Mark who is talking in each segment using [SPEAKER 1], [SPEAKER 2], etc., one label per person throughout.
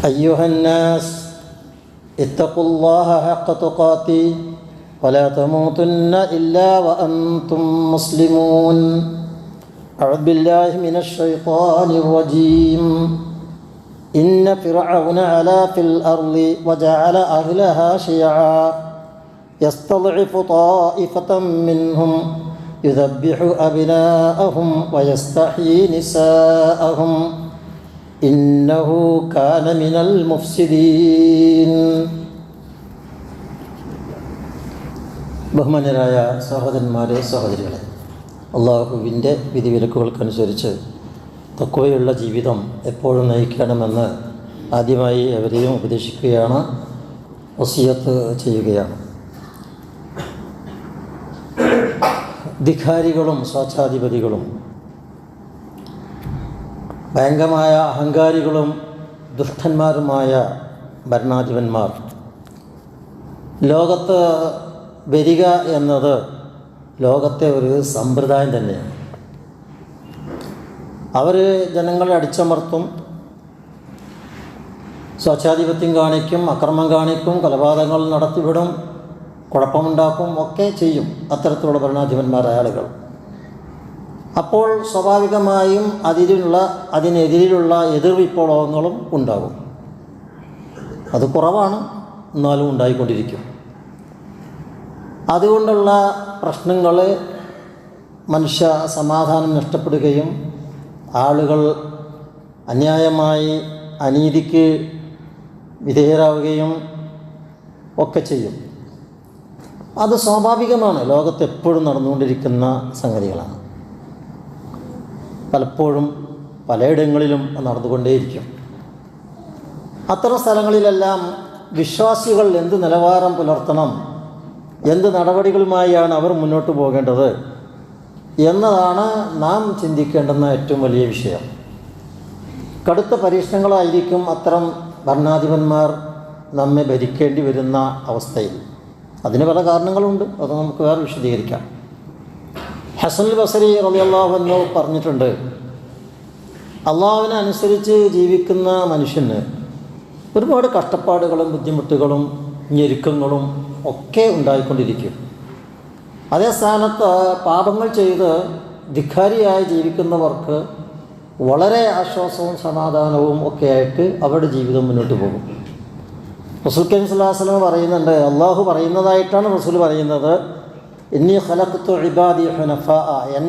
[SPEAKER 1] أيها الناس اتقوا الله حق تقاته ولا تموتن إلا وأنتم مسلمون. أعوذ بالله من الشيطان الرجيم. إن فرعون علا في الأرض وجعل أهلها شيعا يستضعف طائفة منهم يذبح أبناءهم ويستحيي نساءهم إنه كان من المفسدين. ബഹുമാന്യരായ സഹോദരന്മാരെ, സഹോദരികളെ, അള്ളാഹുവിൻ്റെ വിധിവിലക്കുകൾക്കനുസരിച്ച് തഖ്വയുള്ള ജീവിതം എപ്പോഴും നയിക്കണമെന്ന് ആദ്യമായി എവരെയും ഉപദേശിക്കുകയാണ്, വസിയത്ത് ചെയ്യുകയാണ്. ധിക്കാരികളും സ്വേച്ഛാധിപതികളും ഭയങ്കരമായ അഹങ്കാരികളും ദുഷ്ടന്മാരുമായ ഭരണാധിപന്മാർ ലോകത്ത് വരിക എന്നത് ലോകത്തെ ഒരു സമ്പ്രദായം തന്നെയാണ്. അവർ ജനങ്ങളെ അടിച്ചമർത്തും, സ്വേച്ഛാധിപത്യം കാണിക്കും, അക്രമം കാണിക്കും, കൊലപാതകങ്ങൾ നടത്തിവിടും, കുഴപ്പമുണ്ടാക്കും, ഒക്കെ ചെയ്യും അത്തരത്തിലുള്ള ഭരണാധിപന്മാരായ ആളുകൾ. അപ്പോൾ സ്വാഭാവികമായും അതിനെതിരെയുള്ള എതിർവിപ്ലവങ്ങളും ഉണ്ടാകും. അത് കുറവാണ്, എന്നാലും ഉണ്ടായിക്കൊണ്ടിരിക്കും. അതുകൊണ്ടുള്ള പ്രശ്നങ്ങൾ, മനുഷ്യ സമാധാനം നഷ്ടപ്പെടുകയും ആളുകൾ അന്യായമായി അനീതിക്ക് വിധേയരാവുകയും ഒക്കെ ചെയ്യും. അത് സ്വാഭാവികമാണ്, ലോകത്ത് എപ്പോഴും നടന്നുകൊണ്ടിരിക്കുന്ന സംഗതികളാണ്. പലപ്പോഴും പലയിടങ്ങളിലും നടന്നുകൊണ്ടേയിരിക്കും. അത്തരം സ്ഥലങ്ങളിലെല്ലാം വിശ്വാസികൾ എന്ത് നിലവാരം പുലർത്തണം, എന്ത് നടപടികളുമായാണ് അവർ മുന്നോട്ട് പോകേണ്ടത് എന്നതാണ് നാം ചിന്തിക്കേണ്ടുന്ന ഏറ്റവും വലിയ വിഷയം. കടുത്ത പരീക്ഷണങ്ങളായിരിക്കും അത്തരം ഭരണാധിപന്മാർ നമ്മെ ഭരിക്കേണ്ടി വരുന്ന അവസ്ഥയിൽ. അതിന് പല കാരണങ്ങളുണ്ട്, അത് നമുക്ക് വേറെ വിശദീകരിക്കാം. ഹസനുൽ ബസരി റളിയല്ലാഹു അൻഹു പറഞ്ഞിട്ടുണ്ട്, അള്ളാഹുവിനെ അനുസരിച്ച് ജീവിക്കുന്ന മനുഷ്യന് ഒരുപാട് കഷ്ടപ്പാടുകളും ബുദ്ധിമുട്ടുകളും ഞെരുക്കങ്ങളും ഒക്കെ ഉണ്ടായിക്കൊണ്ടിരിക്കും. അതേ സ്ഥാനത്ത് പാപങ്ങൾ ചെയ്ത് ധിക്കാരിയായി ജീവിക്കുന്നവർക്ക് വളരെ ആശ്വാസവും സമാധാനവും ഒക്കെ ആയിട്ട് അവരുടെ ജീവിതം മുന്നോട്ട് പോകും. റസൂൽ കരീം സ്വല്ലല്ലാഹു അലൈഹി വസല്ലം പറയുന്നുണ്ട്, അള്ളാഹു പറയുന്നതായിട്ടാണ് റസൂൽ പറയുന്നത്, ഇന്നി ഖലഖ്തു ഇബാദി ഹുനഫാ,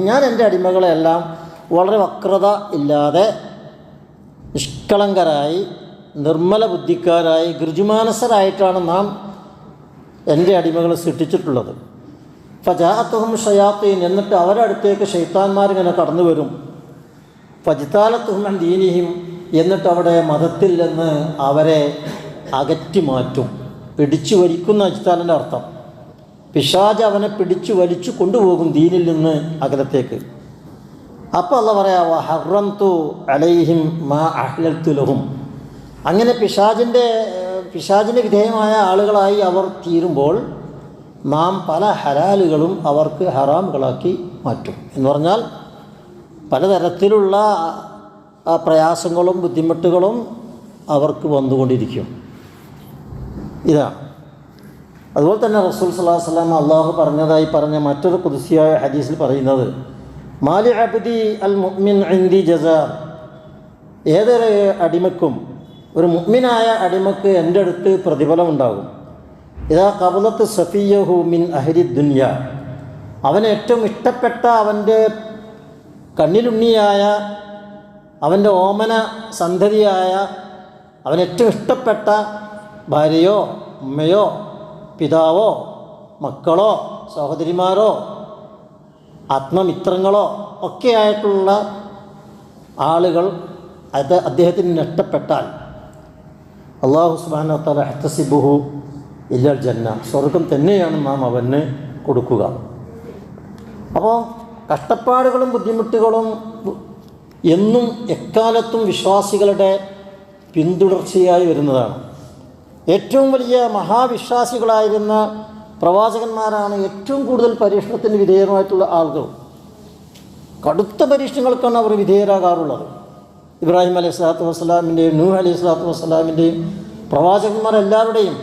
[SPEAKER 1] ഞാൻ എൻ്റെ അടിമകളെല്ലാം വളരെ വക്രത ഇല്ലാതെ നിഷ്കളങ്കരായി നിർമ്മല ബുദ്ധിക്കാരായി ഗൃജുമാനസരായിട്ടാണ് നാം എൻ്റെ അടിമകളെ സൃഷ്ടിച്ചിട്ടുള്ളത്. ഫജാഅത്തുഹും ഷയാത്തീൻ, എന്നിട്ട് അവരുടെ അടുത്തേക്ക് ശൈത്താന്മാരിങ്ങനെ കടന്നു വരും. ഫജ്താലത്തുഹും അൻ ദീനിഹിം, എന്നിട്ട് അവിടെ മതത്തിൽ നിന്ന് അവരെ അകറ്റി മാറ്റും. പിടിച്ചു വലിക്കുന്ന ഇജ്താലിൻ്റെ അർത്ഥം, പിശാച് അവനെ പിടിച്ചു വലിച്ചു കൊണ്ടുപോകും ദീനിൽ നിന്ന് അകലത്തേക്ക്. അപ്പോൾ അല്ലാഹു പറയാ, വഹറംതു അലൈഹിം മാ അഹ്ലൽതു ലഹും, അങ്ങനെ പിശാചിന് വിധേയമായ ആളുകളായി അവർ തീരുമ്പോൾ നാം പല ഹലാലുകളും അവർക്ക് ഹറാമുകളാക്കി മാറ്റും. എന്ന് പറഞ്ഞാൽ പലതരത്തിലുള്ള പ്രയാസങ്ങളും ബുദ്ധിമുട്ടുകളും അവർക്ക് വന്നുകൊണ്ടിരിക്കും. ഇതാണ്. അതുപോലെ തന്നെ റസൂൽ സ്വല്ലല്ലാഹു അലൈഹി വസല്ലം അള്ളാഹു പറഞ്ഞതായി പറഞ്ഞ മറ്റൊരു ഖുദ്സിയായ ഹദീസിൽ പറയുന്നത്, മാലി അബ്ദി അൽ മുഅ്മിൻ ഇൻദി ജസാ, ഏതൊരു അടിമക്കും, ഒരു മുഅ്മിനായ അടിമക്ക് എൻ്റെ അടുത്ത് പ്രതിഫലം ഉണ്ടാകും. ഇതാ ഖബലത്ത് സഫിയഹു മിൻ അഹ്ലി ദുനിയ, അവന് ഏറ്റവും ഇഷ്ടപ്പെട്ട, അവൻ്റെ കണ്ണിലുണ്ണിയായ, അവൻ്റെ ഓമന സന്തതിയായ, അവനേറ്റവും ഇഷ്ടപ്പെട്ട ഭാര്യയോ ഉമ്മയോ പിതാവോ മക്കളോ സഹോദരിമാരോ ആത്മമിത്രങ്ങളോ ഒക്കെയായിട്ടുള്ള ആളുകൾ അത് അദ്ദേഹത്തിന് നഷ്ടപ്പെട്ടാൽ അല്ലാഹു സുബ്ഹാനഹു വ തആല ഹത്തസിബുഹു ഇല്ലൽ ജന്ന, സ്വർഗം തന്നെയാണ് നാം അവന് കൊടുക്കുക. അപ്പോൾ കഷ്ടപ്പാടുകളും ബുദ്ധിമുട്ടുകളും എന്നും എക്കാലത്തും വിശ്വാസികളുടെ പിന്തുടർച്ചയായി വരുന്നതാണ്. ഏറ്റവും വലിയ മഹാവിശ്വാസികളായിരുന്ന പ്രവാചകന്മാരാണ് ഏറ്റവും കൂടുതൽ പരീക്ഷണത്തിന് വിധേയമായിട്ടുള്ള ആളുകൾ. കടുത്ത പരീക്ഷണങ്ങൾക്കാണ് അവർ വിധേയരാകാറുള്ളത്. ഇബ്രാഹിം അലൈഹി സ്വലാത്തു വസ്സലാമിൻ്റെയും നൂഹ് അലൈഹി സ്വലാത്തു വസ്സലാമിൻ്റെയും പ്രവാചകന്മാരെല്ലാവരുടെയും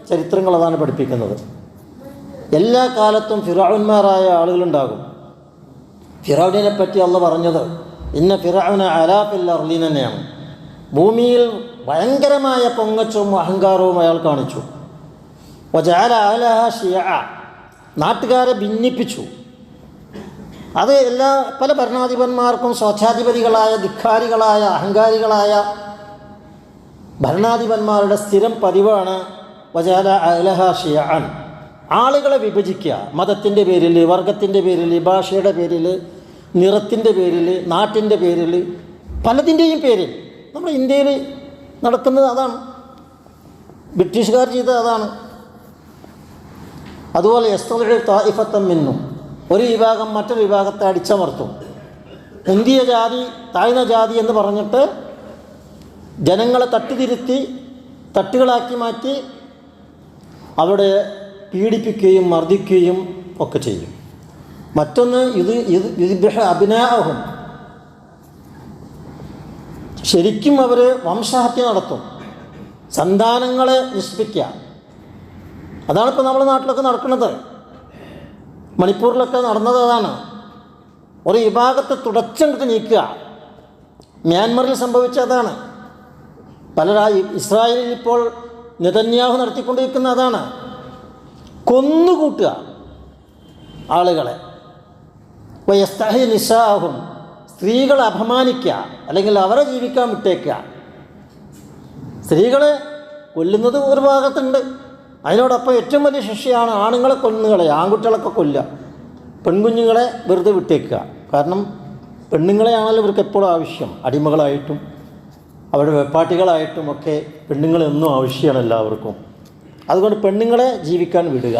[SPEAKER 1] ചരിത്രങ്ങൾ അതാണ് പഠിപ്പിക്കുന്നത്. എല്ലാ കാലത്തും ഫിറഔന്മാരായ ആളുകളുണ്ടാകും. ഫിറൗനിനെ പറ്റി അള്ളാഹ് പറഞ്ഞത് ഇന്ന ഫിറഔന അലാ ഫിൽ അർളി തന്നെയാണ്. ഭൂമിയിൽ ഭയങ്കരമായ പൊങ്ങച്ചവും അഹങ്കാരവും അയാൾ കാണിച്ചു. വജഅല അഹ്ലഹാ ശിയഅ, നാട്ടുകാരെ ഭിന്നിപ്പിച്ചു. അത് പല ഭരണാധിപന്മാർക്കും സ്വേച്ഛാധിപതികളായ ധിക്കാരികളായ അഹങ്കാരികളായ ഭരണാധിപന്മാരുടെ സ്ഥിരം പതിവാണ് വജഅല അഹ്ലഹാ ശിയഅൻ, ആളുകളെ വിഭജിക്കുക. മതത്തിൻ്റെ പേരിൽ, വർഗത്തിൻ്റെ പേരിൽ, ഭാഷയുടെ പേരിൽ, നിറത്തിൻ്റെ പേരിൽ, നാട്ടിൻ്റെ പേരിൽ, പലതിൻ്റെയും പേരിൽ. നമ്മുടെ ഇന്ത്യയിൽ നടക്കുന്നത് അതാണ്, ബ്രിട്ടീഷുകാർ ചെയ്തത് അതാണ്. അതുപോലെ യസ്തളിഉ തായിഫത്തൻ മിൻഹും, ഒരു വിഭാഗം മറ്റൊരു വിഭാഗത്തെ അടിച്ചമർത്തും. മുന്തിയ ജാതി താഴ്ന്ന ജാതി എന്ന് പറഞ്ഞിട്ട് ജനങ്ങളെ തട്ടിതിരുത്തി തട്ടുകളാക്കി മാറ്റി അവിടെ പീഡിപ്പിക്കുകയും മർദ്ദിക്കുകയും ഒക്കെ ചെയ്യും. മറ്റൊന്ന് ഇത് അഭിനാഹം, ശരിക്കും അവർ വംശഹത്യ നടത്തും, സന്താനങ്ങളെ നശിപ്പിക്കുക. അതാണിപ്പോൾ നമ്മുടെ നാട്ടിലൊക്കെ നടക്കുന്നത്. മണിപ്പൂരിലൊക്കെ നടന്നത് അതാണ്. ഒരു വിഭാഗത്തെ തുടച്ചെടുത്ത് നീക്കുക. മ്യാൻമറിൽ സംഭവിച്ചതാണ്. ഇസ്രായേലിൽ ഇപ്പോൾ നെതന്യാഹു നടത്തിക്കൊണ്ടിരിക്കുന്ന അതാണ്. കൊന്നുകൂട്ടുക ആളുകളെ. വയസ്തഹി നിസാഹും, സ്ത്രീകളെ അപമാനിക്കുക, അല്ലെങ്കിൽ അവരെ ജീവിക്കാൻ വിട്ടേക്കുക. സ്ത്രീകളെ കൊല്ലുന്നത് ഒരു ഭാഗത്തുണ്ട്. അതിനോടൊപ്പം ഏറ്റവും വലിയ ശിക്ഷയാണ് ആണുങ്ങളെ കൊന്നുകളെ, ആൺകുട്ടികളൊക്കെ കൊല്ലുക, പെൺകുഞ്ഞുങ്ങളെ വെറുതെ വിട്ടേക്കുക. കാരണം പെണ്ണുങ്ങളെയാണല്ലോ ഇവർക്ക് എപ്പോഴും ആവശ്യം. അടിമകളായിട്ടും അവരുടെ വെപ്പാട്ടികളായിട്ടും ഒക്കെ പെണ്ണുങ്ങളെന്നും ആവശ്യമാണ് എല്ലാവർക്കും. അതുകൊണ്ട് പെണ്ണുങ്ങളെ ജീവിക്കാൻ വിടുക,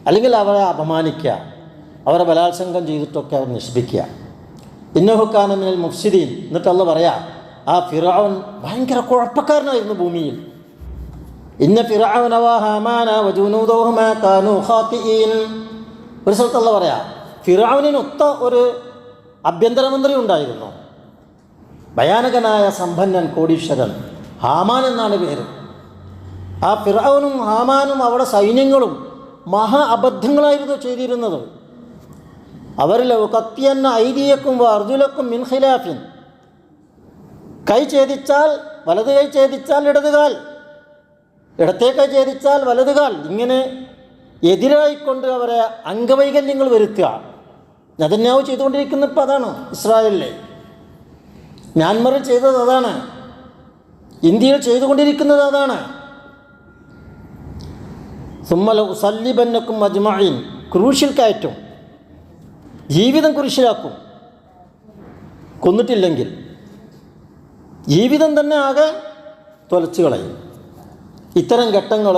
[SPEAKER 1] അല്ലെങ്കിൽ അവരെ അപമാനിക്കുക, അവരെ ബലാത്സംഗം ചെയ്തിട്ടൊക്കെ അവർ നശിപ്പിക്കുക. ഇന്നഹു കാന മിനൽ മുഫ്സിദീൻ. എന്നിട്ട് അള്ളാഹ് പറയാ, ആ ഫിർഔൻ ഭയങ്കര കുഴപ്പക്കാരനായിരുന്നു ഭൂമിയിൽ. ഇന്ന ഫിർഔന വഹാമാന വജുനൂദുഹുമാ കാനൂ ഖാതിഈൻ. ഒരു സ്ഥലത്ത് അള്ളാഹ് പറയാ, ഫിർഔനിനൊത്ത ഒരു ആഭ്യന്തരമന്ത്രി ഉണ്ടായിരുന്നു, ഭയാനകനായ സമ്പന്നൻ, കോടീശ്വരൻ, ഹാമാൻ എന്നാണ് പേര്. ആ ഫിർഔനും ഹാമാനും അവിടെ സൈന്യങ്ങളും മഹാ അബദ്ധങ്ങളായിരുന്നു ചെയ്തിരുന്നത്. അവരിൽ കത്തിയന്ന ഐദിയക്കും അർജുലക്കും മിൻ ഖിലാഫിൻ, കൈ ഛേദിച്ചാൽ വലത് കൈ ഛേദിച്ചാൽ ഇടതുകാൽ, ഇടത്തെ കൈ ഛേദിച്ചാൽ വലതുകാൽ, ഇങ്ങനെ എതിരായിക്കൊണ്ട് അവരെ അംഗവൈകല്യങ്ങൾ വരുത്തുക. നെതന്യാഹു ചെയ്തുകൊണ്ടിരിക്കുന്ന ഇപ്പം അതാണ്. ഇസ്രായേലിലെ, മ്യാൻമറിൽ ചെയ്തത് അതാണ്. ഇന്ത്യയിൽ ചെയ്തുകൊണ്ടിരിക്കുന്നത് അതാണ്. സുമ്മല ഉസല്ലിബന്നക്കും അജ്മഈൻ, ക്രൂശിൽ കയറ്റും, ജീവിതം കുരിശിലാക്കും. കൊന്നിട്ടില്ലെങ്കിൽ ജീവിതം തന്നെ ആകെ തൊലച്ചു കളയും. ഇത്തരം ഘട്ടങ്ങൾ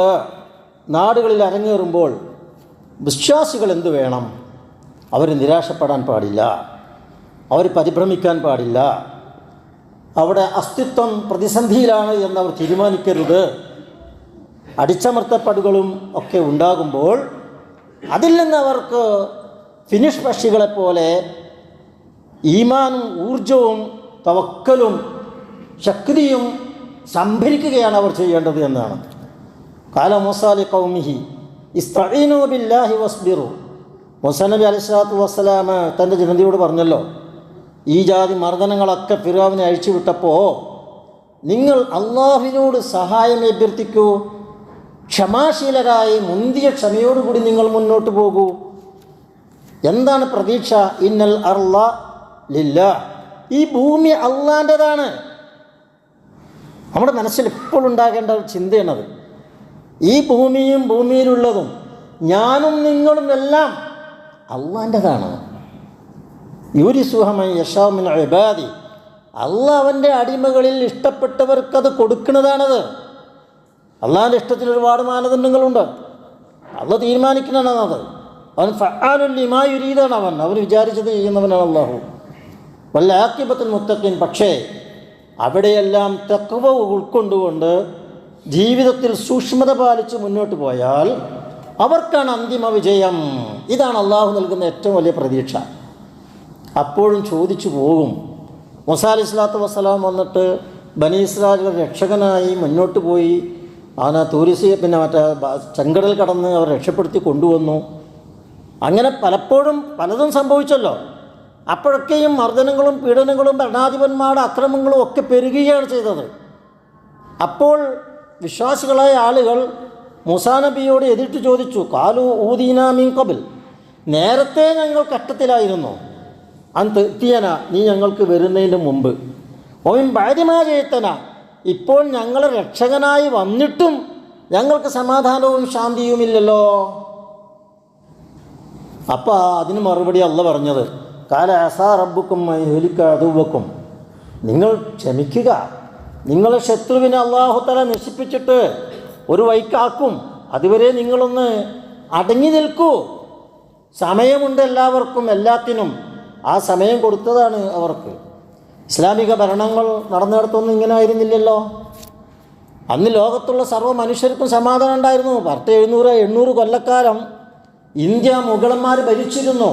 [SPEAKER 1] നാടുകളിൽ അരങ്ങേറുമ്പോൾ വിശ്വാസികൾ എന്തു വേണം? അവർ നിരാശപ്പെടാൻ പാടില്ല, അവർ പരിഭ്രമിക്കാൻ പാടില്ല. അവിടെ അസ്തിത്വം പ്രതിസന്ധിയിലാണ് എന്നവർ തീരുമാനിക്കരുത്. അടിച്ചമർത്തപ്പെടുകളും ഒക്കെ ഉണ്ടാകുമ്പോൾ അതിൽ നിന്ന് അവർക്ക് ഫിനിഷ് പക്ഷികളെപ്പോലെ ഈമാനും ഊർജവും തവക്കലും ശക്തിയും സംഭരിക്കുകയാണ് അവർ ചെയ്യേണ്ടത് എന്നാണ്. കാല മൂസാലി ഖൗമിഹി ഇസ്തഈനു ബില്ലാഹി വസ്ബിറു. മൂസാ നബി അലൈഹിസ്സലാത്തു വസ്സലാം തൻ്റെ ജനതയോട് പറഞ്ഞല്ലോ, ഈ ജാതി മർദ്ദനങ്ങളൊക്കെ ഫിർഔനെ അഴിച്ചു വിട്ടപ്പോൾ നിങ്ങൾ അള്ളാഹുവിനോട് സഹായം അഭ്യർത്ഥിക്കൂ, ക്ഷമാശീലരായി മുന്തിയ ക്ഷമയോടുകൂടി നിങ്ങൾ മുന്നോട്ട് പോകൂ. എന്താണ് പ്രതീക്ഷ? ഇന്നൽ അർള ലില്ലാഹ്, ഈ ഭൂമി അള്ളാൻ്റെതാണ്. നമ്മുടെ മനസ്സിൽ എപ്പോഴും ഉണ്ടാകേണ്ട ഒരു ചിന്തയാണത്. ഈ ഭൂമിയും ഭൂമിയിലുള്ളതും ഞാനും നിങ്ങളും എല്ലാം അള്ളാൻ്റെതാണ്. യൂരിസുഹ മൻ യശാഉ മിൻ ഇബാദി, അള്ളാഹ് അവൻ്റെ അടിമകളിൽ ഇഷ്ടപ്പെട്ടവർക്കത് കൊടുക്കുന്നതാണത്. അള്ളാഹിൻ്റെ ഇഷ്ടത്തിൽ ഒരുപാട് മാനദണ്ഡങ്ങളുണ്ട്. അള്ളാഹ് തീരുമാനിക്കുന്നതാണത്. അവൻ ഫഅാലുൻ ലിമാ യുരീദാണ്. അവൻ വിചാരിച്ചത് ചെയ്യുന്നവനാണ് അള്ളാഹു. വൽ ആഖിബത്തുൽ മുത്തഖീൻ. പക്ഷേ അവിടെയെല്ലാം തഖ്വ ഉൾക്കൊണ്ടുകൊണ്ട് ജീവിതത്തിൽ സൂക്ഷ്മത പാലിച്ച് മുന്നോട്ട് പോയാൽ അവർക്കാണ് അന്തിമ വിജയം. ഇതാണ് അള്ളാഹു നൽകുന്ന ഏറ്റവും വലിയ പ്രതീക്ഷ. അപ്പോഴും ചോദിച്ചു പോകും, മൂസാ അലൈഹി സ്വലാത്തു വസ്സലാം വന്നിട്ട് ബനി ഇസ്രായേലിന്റെ രക്ഷകനായി മുന്നോട്ട് പോയി. അവനെ തൂരിസി പിന്നെ ചെങ്കടൽ കടന്ന് അവർ രക്ഷപ്പെടുത്തി കൊണ്ടുവന്നു. അങ്ങനെ പലപ്പോഴും പലതും സംഭവിച്ചല്ലോ. അപ്പോഴൊക്കെയും മർദ്ദനങ്ങളും പീഡനങ്ങളും ഭരണാധിപന്മാരുടെ അക്രമങ്ങളും ഒക്കെ പെരുകുകയാണ് ചെയ്തത്. അപ്പോൾ വിശ്വാസികളായ ആളുകൾ മൂസാ നബിയോട് എതിർത്ത് ചോദിച്ചു, കാലു ഊദീനാ മിൻ ഖബൽ, നേരത്തെ ഞങ്ങൾ കഷ്ടത്തിലായിരുന്നു, തീയന നീ ഞങ്ങൾക്ക് വരുന്നതിന് മുമ്പ്, ഓമിൻ ബഅദിമാ ജയതന, ഇപ്പോൾ ഞങ്ങൾ രക്ഷകനായി വന്നിട്ടും ഞങ്ങൾക്ക് സമാധാനവും ശാന്തിയുമില്ലല്ലോ. അപ്പോൾ അതിന് മറുപടി അല്ല പറഞ്ഞത്, കാല അസാ റബ്ബുക്കും യുഹ്ലിക അദുവക്കും, നിങ്ങൾ ക്ഷമിക്കുക, നിങ്ങളെ ശത്രുവിനെ അല്ലാഹു തആല നശിപ്പിച്ചിട്ട് ഒരു വൈക്കാക്കും, അതുവരെ നിങ്ങളൊന്ന് അടങ്ങി നിൽക്കൂ. സമയമുണ്ട് എല്ലാവർക്കും എല്ലാത്തിനും, ആ സമയം കൊടുത്തതാണ് അവർക്ക്. ഇസ്ലാമിക ഭരണങ്ങൾ നടന്നിടത്തൊന്നും ഇങ്ങനെ ആയിരുന്നില്ലല്ലോ. അന്ന് ലോകത്തുള്ള സർവ്വ മനുഷ്യർക്കും സമാധാനം ഉണ്ടായിരുന്നു. 700-800 കൊല്ലക്കാലം ഇന്ത്യ മുഗളന്മാർ ഭരിച്ചിരുന്നു.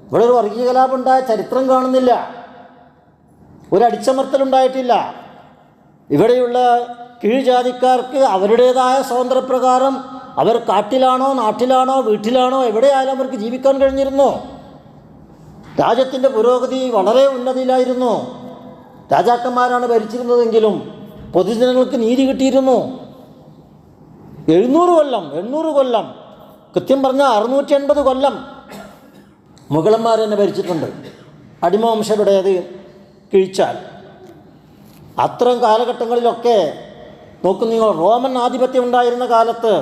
[SPEAKER 1] ഇവിടെ ഒരു വർഗീയ കലാപം ഉണ്ടായ ചരിത്രം കാണുന്നില്ല, ഒരു അടിച്ചമർത്തലുണ്ടായിട്ടില്ല. ഇവിടെയുള്ള കീഴ്ജാതിക്കാർക്ക് അവരുടേതായ സ്വാതന്ത്ര്യപ്രകാരം അവർ കാട്ടിലാണോ നാട്ടിലാണോ വീട്ടിലാണോ എവിടെയായാലും അവർക്ക് ജീവിക്കാൻ കഴിഞ്ഞിരുന്നു. രാജ്യത്തിൻ്റെ പുരോഗതി വളരെ ഉന്നതിയിലായിരുന്നു. രാജാക്കന്മാരാണ് ഭരിച്ചിരുന്നതെങ്കിലും പൊതുജനങ്ങൾക്ക് നീതി കിട്ടിയിരുന്നു. 800 കൊല്ലം കൃത്യം പറഞ്ഞാൽ 680 കൊല്ലം മുഗളന്മാർ തന്നെ ഭരിച്ചിട്ടുണ്ട്, അടിമവംശരുടേത് കിഴിച്ചാൽ. അത്തരം കാലഘട്ടങ്ങളിലൊക്കെ നോക്കൂ നിങ്ങൾ, റോമൻ ആധിപത്യം ഉണ്ടായിരുന്ന കാലത്ത്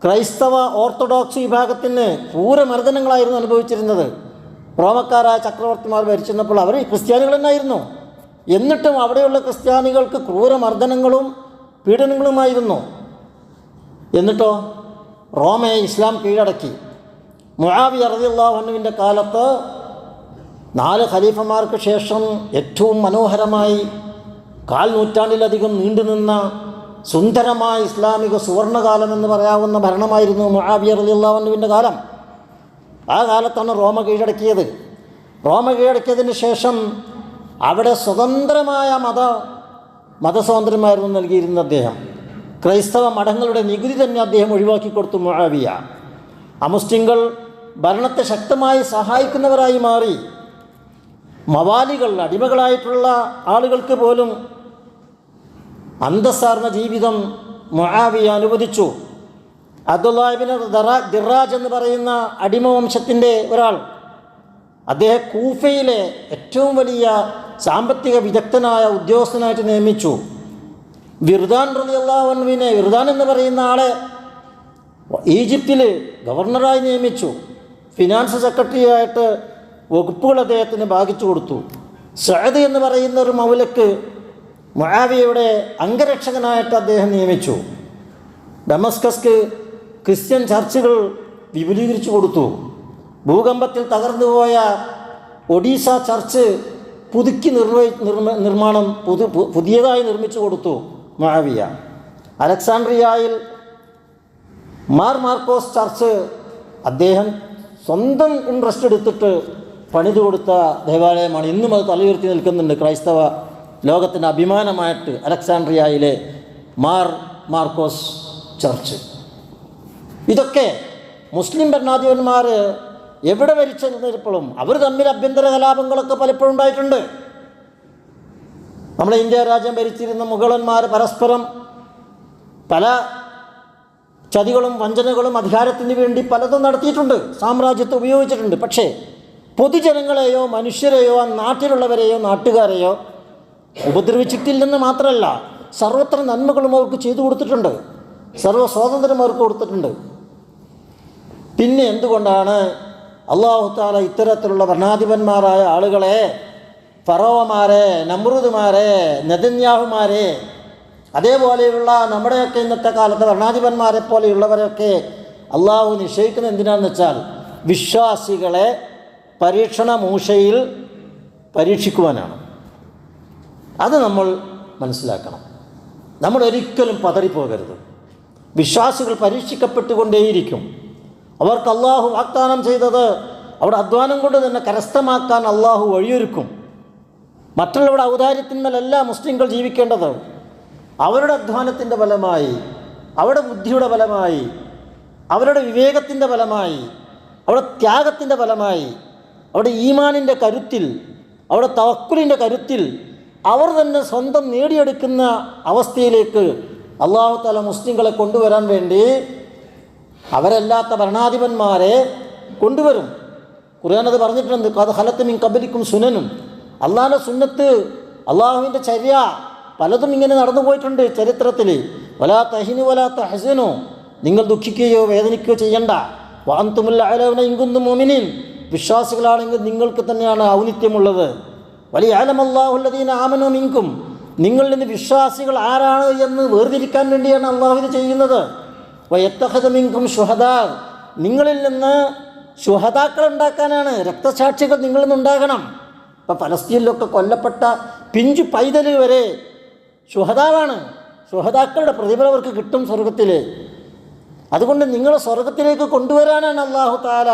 [SPEAKER 1] ക്രൈസ്തവ ഓർത്തഡോക്സ് വിഭാഗത്തിന് ക്രൂരമർദ്ദനങ്ങളായിരുന്നു അനുഭവിച്ചിരുന്നത്. റോമക്കാരായ ചക്രവർത്തിമാർ ഭരിച്ചിരുന്നപ്പോൾ അവർ ക്രിസ്ത്യാനികൾ തന്നെയായിരുന്നു. എന്നിട്ടും അവിടെയുള്ള ക്രിസ്ത്യാനികൾക്ക് ക്രൂരമർദ്ദനങ്ങളും പീഡനങ്ങളുമായിരുന്നു. എന്നിട്ടോ റോമയെ ഇസ്ലാം കീഴടക്കി. മുആവിയ റളിയല്ലാഹു അൻഹുവിൻ്റെ കാലത്ത് 4 ഖലീഫമാർക്ക് ശേഷം ഏറ്റവും മനോഹരമായി 1/4 നൂറ്റാണ്ടിലധികം നീണ്ടുനിന്ന സുന്ദരമായ ഇസ്ലാമിക സുവർണകാലമെന്ന് പറയാവുന്ന ഭരണമായിരുന്നു മുആവിയ റളിയല്ലാഹു അൻഹുവിൻ്റെ കാലം. ആ കാലത്താണ് റോമ കീഴടക്കിയത്. റോമ കീഴടക്കിയതിന് ശേഷം അവിടെ സ്വതന്ത്രമായ മതസ്വാതന്ത്ര്യമായിരുന്നു നൽകിയിരുന്ന അദ്ദേഹം. ക്രൈസ്തവ മഠങ്ങളുടെ നികുതി തന്നെ അദ്ദേഹം ഒഴിവാക്കി കൊടുത്തു മുആവിയ. അമുസ്ലിങ്ങൾ ഭരണത്തെ ശക്തമായി സഹായിക്കുന്നവരായി മാറി. മവാലികൾ, അടിമകളായിട്ടുള്ള ആളുകൾക്ക് പോലും അന്തസ്സാർന്ന ജീവിതം മുആവിയ അനുവദിച്ചു. അബ്ദുല്ലാഹ് ഇബ്നു ദിറാജ് എന്ന് പറയുന്ന അടിമവംശത്തിൻ്റെ ഒരാൾ, അദ്ദേഹം കൂഫയിലെ ഏറ്റവും വലിയ സാമ്പത്തിക വിദഗ്ധനായ ഉദ്യോഗസ്ഥനായിട്ട് നിയമിച്ചു. വിർദാൻ റളിയല്ലാഹു അൻഹുവിനെ, വിർദാൻ എന്ന് പറയുന്ന ആളെ ഈജിപ്തിൽ ഗവർണറായി നിയമിച്ചു. ഫിനാൻസ് സെക്രട്ടറിയായിട്ട് വകുപ്പുകൾ അദ്ദേഹത്തിന് ഭാഗിച്ചു കൊടുത്തു. സഅദ് എന്ന് പറയുന്ന ഒരു മൗലക്ക് മുആവിയയുടെ അംഗരക്ഷകനായിട്ട് അദ്ദേഹം നിയമിച്ചു. ഡമസ്കസ്ക്ക് ക്രിസ്ത്യൻ ചർച്ചുകൾ വിപുലീകരിച്ചു കൊടുത്തു. ഭൂകമ്പത്തിൽ തകർന്നുപോയ ഒഡീസ ചർച്ച് പുതുക്കി നിർമ്മാണം പുതിയതായി നിർമ്മിച്ചു കൊടുത്തു മുആവിയ. അലക്സാണ്ട്രിയയിൽ മാർ മാർക്കോസ് ചർച്ച് അദ്ദേഹം സ്വന്തം ഇൻട്രസ്റ്റ് എടുത്തിട്ട് പണിതു കൊടുത്ത ദേവാലയമാണ്. ഇന്നും അത് തലയുയർത്തി നിൽക്കുന്നുണ്ട്. ക്രൈസ്തവ ലോകത്തിൻ്റെ അഭിമാനമായിട്ട് അലക്സാണ്ട്രിയയിലെ മാർ മാർക്കോസ് ചർച്ച്. ഇതൊക്കെ മുസ്ലിം ഭരണാധിപന്മാർ എവിടെ ഭരിച്ചിരുന്നപ്പോഴും അവർ തമ്മിൽ ആഭ്യന്തര കലാപങ്ങളൊക്കെ പലപ്പോഴും ഉണ്ടായിട്ടുണ്ട്. നമ്മുടെ ഇന്ത്യ രാജ്യം ഭരിച്ചിരുന്ന മുഗളന്മാർ പരസ്പരം പല ചതികളും വഞ്ചനകളും അധികാരത്തിന് വേണ്ടി പലതും നടത്തിയിട്ടുണ്ട്, സാമ്രാജ്യത്തെ ഉപയോഗിച്ചിട്ടുണ്ട്. പക്ഷേ പൊതുജനങ്ങളെയോ മനുഷ്യരെയോ ആ നാട്ടിലുള്ളവരെയോ നാട്ടുകാരെയോ ഉപദ്രവിച്ചിട്ടില്ലെന്ന് മാത്രമല്ല, സർവത്ര നന്മകളും അവർക്ക് ചെയ്തു കൊടുത്തിട്ടുണ്ട്, സർവ്വ സ്വാതന്ത്ര്യം അവർക്ക് കൊടുത്തിട്ടുണ്ട്. പിന്നെ എന്തുകൊണ്ടാണ് അല്ലാഹു തആല ഇത്തരത്തിലുള്ള ഭരണാധിപന്മാരായ ആളുകളെ, ഫറോവമാരെ, നമ്രൂദുമാരെ, നെതന്യാഹുമാരെ, അതേപോലെയുള്ള നമ്മുടെയൊക്കെ ഇന്നത്തെ കാലത്തെ ഭരണാധിപന്മാരെ പോലെയുള്ളവരൊക്കെ അള്ളാഹു നിശ്ചയിക്കുന്നത് എന്തിനാണെന്ന് വെച്ചാൽ വിശ്വാസികളെ പരീക്ഷണ മൂശയിൽ പരീക്ഷിക്കുവാനാണ്. അത് നമ്മൾ മനസ്സിലാക്കണം. നമ്മൾ ഒരിക്കലും പതറിപ്പോകരുത്. വിശ്വാസികൾ പരീക്ഷിക്കപ്പെട്ടുകൊണ്ടേയിരിക്കും. അവർക്ക് അള്ളാഹു വാഗ്ദാനം ചെയ്തത് അവിടെ അധ്വാനം കൊണ്ട് തന്നെ കരസ്ഥമാക്കാൻ അള്ളാഹു വഴിയൊരുക്കും. മറ്റുള്ളവരുടെ ഔദാര്യത്തിന്മേലല്ല മുസ്ലിങ്ങൾ ജീവിക്കേണ്ടത്. അവരുടെ അധ്വാനത്തിൻ്റെ ഫലമായി, അവരുടെ ബുദ്ധിയുടെ ഫലമായി, അവരുടെ വിവേകത്തിൻ്റെ ഫലമായി, അവരുടെ ത്യാഗത്തിൻ്റെ ഫലമായി, അവരുടെ ഈമാനിൻ്റെ കരുത്തിൽ, അവരുടെ തവക്കുലിൻ്റെ കരുത്തിൽ അവർ തന്നെ സ്വന്തം നേടിയെടുക്കുന്ന അവസ്ഥയിലേക്ക് അല്ലാഹു തആല മുസ്ലിങ്ങളെ കൊണ്ടുവരാൻ വേണ്ടി അവരല്ലാത്ത ഭരണാധിപന്മാരെ കൊണ്ടുവരും. ഖുർആൻ അത് പറഞ്ഞിട്ടുണ്ട്. ഖദ് ഖലത്ത് മിൻ ഖബ്ലിക്കും സുനനും. അള്ളാഹിൻ്റെ സുന്നത്ത്, അള്ളാഹുവിൻ്റെ ചര്യ പലതും ഇങ്ങനെ നടന്നു പോയിട്ടുണ്ട് ചരിത്രത്തിൽ. വലാ തഹിനു വലാ തഹ്സനു, നിങ്ങൾ ദുഃഖിക്കുകയോ വേദനിക്കുകയോ ചെയ്യണ്ട. വഅൻതുമുൽ അഅലൗന ഇൻ കുന്തും മുഅ്മിനീൻ, വിശ്വാസികളാണെങ്കിൽ നിങ്ങൾക്ക് തന്നെയാണ് ഔന്നിത്യമുള്ളത്. വലിയഅലമല്ലാഹു അല്ലദീന ആമനൂ മിൻകും, നിങ്ങളിൽ നിന്ന് വിശ്വാസികൾ ആരാണ് എന്ന് വേർതിരിക്കാൻ വേണ്ടിയാണ് അള്ളാഹു ഇത് ചെയ്യുന്നത്. വയത്തഖദ മിൻകും ശുഹദാ, നിങ്ങളിൽ നിന്ന് ശുഹദാക്കൾ ഉണ്ടാക്കാനാണ്, രക്തസാക്ഷികൾ നിങ്ങളിൽ നിന്നുണ്ടാകണം. ഇപ്പം ഫലസ്തീനിലൊക്കെ കൊല്ലപ്പെട്ട പിഞ്ചു പൈതൽ വരെ ശുഹദാവാണ്. ശുഹദാക്കളുടെ പ്രതിഫലം അവർക്ക് കിട്ടും സ്വർഗത്തിൽ. അതുകൊണ്ട് നിങ്ങളെ സ്വർഗത്തിലേക്ക് കൊണ്ടുവരാനാണ് അല്ലാഹു തആല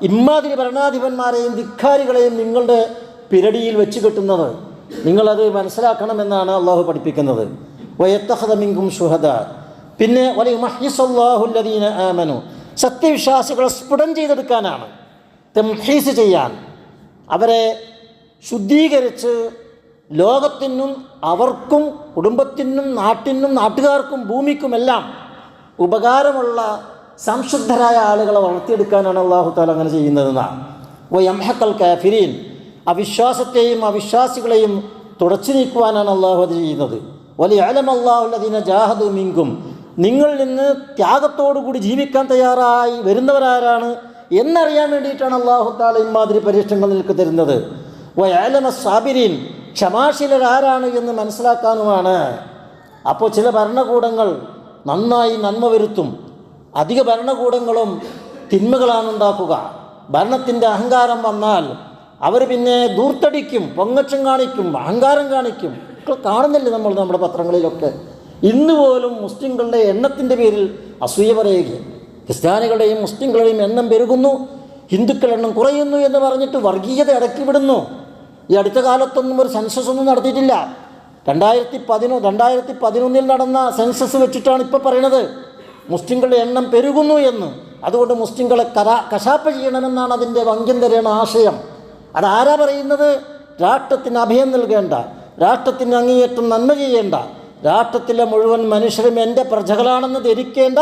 [SPEAKER 1] ഇമ്മാതിരി ഭരണാധിപന്മാരെയും ധിക്കാരികളെയും നിങ്ങളുടെ പിരടിയിൽ വെച്ച് കെട്ടുന്നത്. നിങ്ങളത് മനസ്സിലാക്കണമെന്നാണ് അള്ളാഹു പഠിപ്പിക്കുന്നത്. വയത്തഖദ മിൻകും ശുഹദാ, പിന്നെ വലിയുമഹ്യിസല്ലാഹു അല്ലദീന ആമനു, സത്യവിശ്വാസികളെ സ്ഫുടം ചെയ്തെടുക്കാനാണ്, തംഹീസ് ചെയ്യാൻ, അവരെ ശുദ്ധീകരിച്ച് ലോകത്തിനും അവർക്കും കുടുംബത്തിനും നാട്ടിനും നാട്ടുകാർക്കും ഭൂമിക്കുമെല്ലാം ഉപകാരമുള്ള സംശുദ്ധരായ ആളുകളെ വളർത്തിയെടുക്കാനാണ് അല്ലാഹു തആല അങ്ങനെ ചെയ്യുന്നതെന്നാണ്. വയംഹഖൽ കാഫിരീൻ, അവിശ്വാസത്തെയും അവിശ്വാസികളെയും തുടച്ചു നീക്കുവാനാണ് അള്ളാഹു അത് ചെയ്യുന്നത്. വലിയഅലമല്ലാഹു അല്ലദീന ജാഹദൂ മിൻകും, നിങ്ങളിൽ നിന്ന് ത്യാഗത്തോടുകൂടി ജീവിക്കാൻ തയ്യാറായി വരുന്നവരാരാണ് എന്നറിയാൻ വേണ്ടിയിട്ടാണ് അല്ലാഹു തആല ഇമാതിരി പരീക്ഷണങ്ങൾ നിൽക്ക് തരുന്നത്. വയഅലമ സ്സാബിരീൻ, ക്ഷമാശീലരാരാണ് എന്ന് മനസ്സിലാക്കാനുമാണ്. അപ്പോൾ ചില ഭരണകൂടങ്ങൾ നന്നായി നന്മ വരുത്തും, അധിക ഭരണകൂടങ്ങളും തിന്മകളാണ് ഉണ്ടാക്കുക. ഭരണത്തിൻ്റെ അഹങ്കാരം വന്നാൽ അവർ പിന്നെ ദൂർത്തടിക്കും, പൊങ്ങച്ചം കാണിക്കും, അഹങ്കാരം കാണിക്കും. കാണുന്നില്ല നമ്മൾ നമ്മുടെ പത്രങ്ങളിലൊക്കെ. ഇന്ന് പോലും മുസ്ലിങ്ങളുടെ എണ്ണത്തിൻ്റെ പേരിൽ അസൂയ പറയുക, ക്രിസ്ത്യാനികളുടെയും മുസ്ലിങ്ങളുടെയും എണ്ണം പെരുകുന്നു, ഹിന്ദുക്കളുടെ എണ്ണം കുറയുന്നു എന്ന് പറഞ്ഞിട്ട് വർഗീയത ഇടയ്ക്ക് വിടുന്നു. ഈ അടുത്ത കാലത്തൊന്നും ഒരു സെൻസസ് ഒന്നും നടത്തിയിട്ടില്ല. 2011 നടന്ന സെൻസസ് വെച്ചിട്ടാണ് ഇപ്പോൾ പറയണത് മുസ്ലിങ്ങളുടെ എണ്ണം പെരുകുന്നു എന്ന്. അതുകൊണ്ട് മുസ്ലിങ്ങളെ കശാപ്പ് ചെയ്യണമെന്നാണ് അതിൻ്റെ വങ്ക്യം തരുന്ന ആശയം. അതാരാ പറയുന്നത്? രാഷ്ട്രത്തിന് അഭയം നൽകേണ്ട, രാഷ്ട്രത്തിന് അങ്ങേയറ്റം നന്മ ചെയ്യേണ്ട, രാഷ്ട്രത്തിലെ മുഴുവൻ മനുഷ്യരും എൻ്റെ പ്രജകളാണെന്ന് ധരിക്കേണ്ട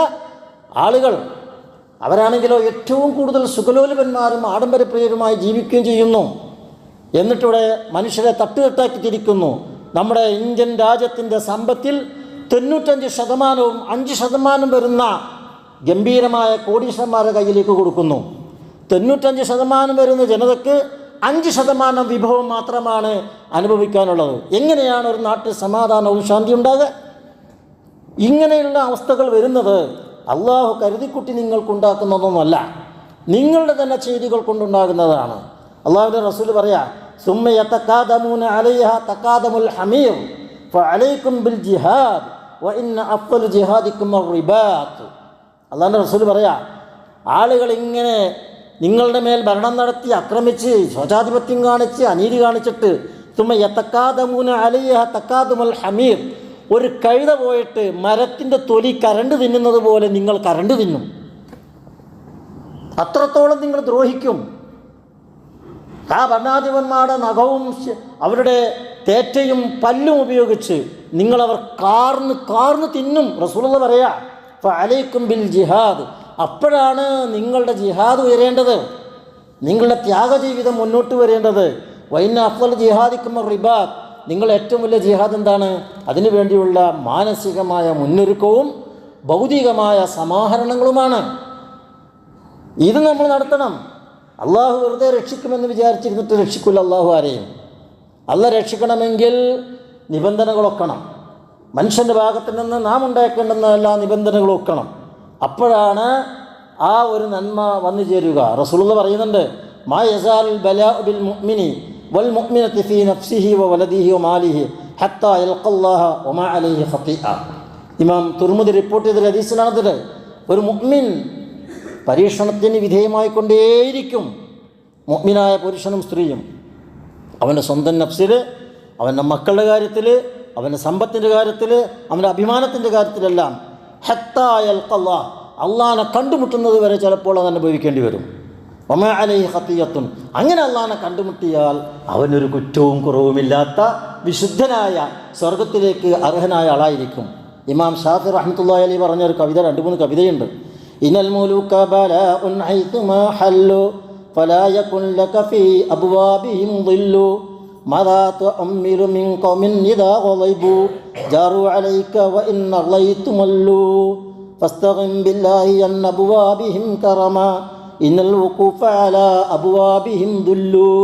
[SPEAKER 1] ആളുകൾ. അവരാണെങ്കിലോ ഏറ്റവും കൂടുതൽ സുഖലോലുപന്മാരും ആഡംബരപ്രിയരുമായി ജീവിക്കുകയും ചെയ്യുന്നു. എന്നിട്ടിവിടെ മനുഷ്യരെ തട്ടുതട്ടാക്കി തിരിക്കുന്നു. നമ്മുടെ ഇന്ത്യൻ രാജ്യത്തിൻ്റെ സമ്പത്തിൽ 95% 5% വരുന്ന ഗംഭീരമായ കോടീശ്വരന്മാരുടെ കയ്യിലേക്ക് കൊടുക്കുന്നു. 95% വരുന്ന ജനതയ്ക്ക് 5% വിഭവം മാത്രമാണ് അനുഭവിക്കാനുള്ളത്. എങ്ങനെയാണ് ഒരു നാട്ടിൽ സമാധാനവും ശാന്തി ഉണ്ടാകുക? ഇങ്ങനെയുള്ള അവസ്ഥകൾ വരുന്നത് അള്ളാഹു കരുതിക്കുട്ടി നിങ്ങൾക്കുണ്ടാക്കുന്നതൊന്നുമല്ല, നിങ്ങളുടെ തന്നെ ചെയ്തികൾ കൊണ്ടുണ്ടാകുന്നതാണ്. അള്ളാഹുവിൻ്റെ റസൂൽ പറയാ, സുമ്മ യതകാദമൂന അലൈഹ തകാദമുൽ ഹമീർ ഫഅലൈക്കും ബിൽ ജിഹാദ് വഇന്ന അഫ്ളൽ ജിഹാദിക്കും അർറിബാത്ത്. അള്ളാഹുവിൻ്റെ റസൂൽ പറയാ, ആളുകൾ ഇങ്ങനെ നിങ്ങളുടെ മേൽ ഭരണം നടത്തി ആക്രമിച്ച് സ്വജാധിപത്യം കാണിച്ച് അനീതി കാണിച്ചിട്ട് സുമ്മ യതകാദമൂന അലൈഹ തകാദമുൽ ഹമീർ, ഒരു കഴുത പോയിട്ട് മരത്തിൻ്റെ തൊലി കരണ്ട് തിന്നുന്നത് പോലെ നിങ്ങൾ കരണ്ട് തിന്നും. അത്രത്തോളം നിങ്ങൾ ദ്രോഹിക്കും. ആ ഭരണാധിപന്മാരുടെ നഖവും അവരുടെ തേറ്റയും പല്ലും ഉപയോഗിച്ച് നിങ്ങളവർ കാർന്ന് തിന്നും. റസൂലുള്ളാഹി പറയാ, ഫഅലൈക്കും ബിൽ ജിഹാദ്, അപ്പോഴാണ് നിങ്ങളുടെ ജിഹാദ് ഉയരേണ്ടത്, നിങ്ങളുടെ ത്യാഗജീവിതം മുന്നോട്ട് വരേണ്ടത്. വൈന അഫ്ളൽ ജിഹാദിക്കും റിബാത്ത്, നിങ്ങൾ ഏറ്റവും വലിയ ജിഹാദ് എന്താണ്? അതിനു വേണ്ടിയുള്ള മാനസികമായ മുന്നൊരുക്കവും ഭൗതികമായ സമാഹരണങ്ങളുമാണ്. ഇത് നമ്മൾ നടത്തണം. അള്ളാഹു വെറുതെ രക്ഷിക്കുമെന്ന് വിചാരിച്ചിരുന്നിട്ട് രക്ഷിക്കില്ല അള്ളാഹു ആരെയും. അള്ളാഹ് രക്ഷിക്കണമെങ്കിൽ നിബന്ധനകൾ ഒക്കണം. മനുഷ്യൻ്റെ ഭാഗത്ത് നിന്ന് നാം ഉണ്ടാക്കേണ്ടുന്ന എല്ലാ നിബന്ധനകളും ഒക്കണം. അപ്പോഴാണ് ആ ഒരു നന്മ വന്നു ചേരുക. റസൂലുള്ളാഹി പറയുന്നുണ്ട്, മാ യസാൽ ബലാഉ ബിൽ മുഅ്മിനി വൽ മുഅ്മിനത്തി ഫീ നഫ്സിഹി വ വലദിഹി വ മാലിഹി ഹത്താ യൽഖല്ലാഹ വമാ അലൈഹി ഖതീഅ. ഇമാം തുർമുദി റിപ്പോർട്ട് ചെയ്ത ഹദീസിലാണത്. ഒരു മുഅ്മിൻ പരീക്ഷണത്തിന് വിധേയമായിക്കൊണ്ടേയിരിക്കും. മുഅ്മിനായ പുരുഷനും സ്ത്രീയും അവൻ്റെ സ്വന്തം നഫ്സിൽ അവൻ്റെ മക്കളുടെ കാര്യത്തിൽ, അവൻ്റെ സമ്പത്തിൻ്റെ കാര്യത്തിൽ, അവൻ്റെ അഭിമാനത്തിൻ്റെ കാര്യത്തിലെല്ലാം ഹത്താ യൽഖല്ലാഹ്, അള്ളാഹനെ കണ്ടുമുട്ടുന്നത് വരെ ചിലപ്പോൾ അത് അനുഭവിക്കേണ്ടി വരും. വമാ അലൈഹി ഖത്തിയത്തുൻ, അങ്ങനെ അള്ളാഹനെ കണ്ടുമുട്ടിയാൽ അവനൊരു കുറ്റവും കുറവുമില്ലാത്ത വിശുദ്ധനായ സ്വർഗത്തിലേക്ക് അർഹനായ ആളായിരിക്കും. ഇമാം ഷാഫി റഹ്മത്തുള്ളാഹി അലൈഹി പറഞ്ഞൊരു കവിത, 2-3 കവിതയുണ്ട്. ഇനൽ മുലൂക ബലാഉൻ ഹൈതുമാ ഹല്ലു ഫലാ യകുൻ ലക ഫീ അബ്വാബിഹിം ളില്ലു മദാ തുഅമ്മിറു മിൻ ഖൗമിൻ ഇദാ ഗളൈബു ജാറു അലൈക വ ഇന്ന റളൈതുമല്ലു ഫസ്തഗിം ബില്ലാഹി അൻ അബ്വാബിഹിം കറമാ ഇന്നൽ വുഖൂഫ അലാ അബ്വാബിഹിം ദുല്ലു.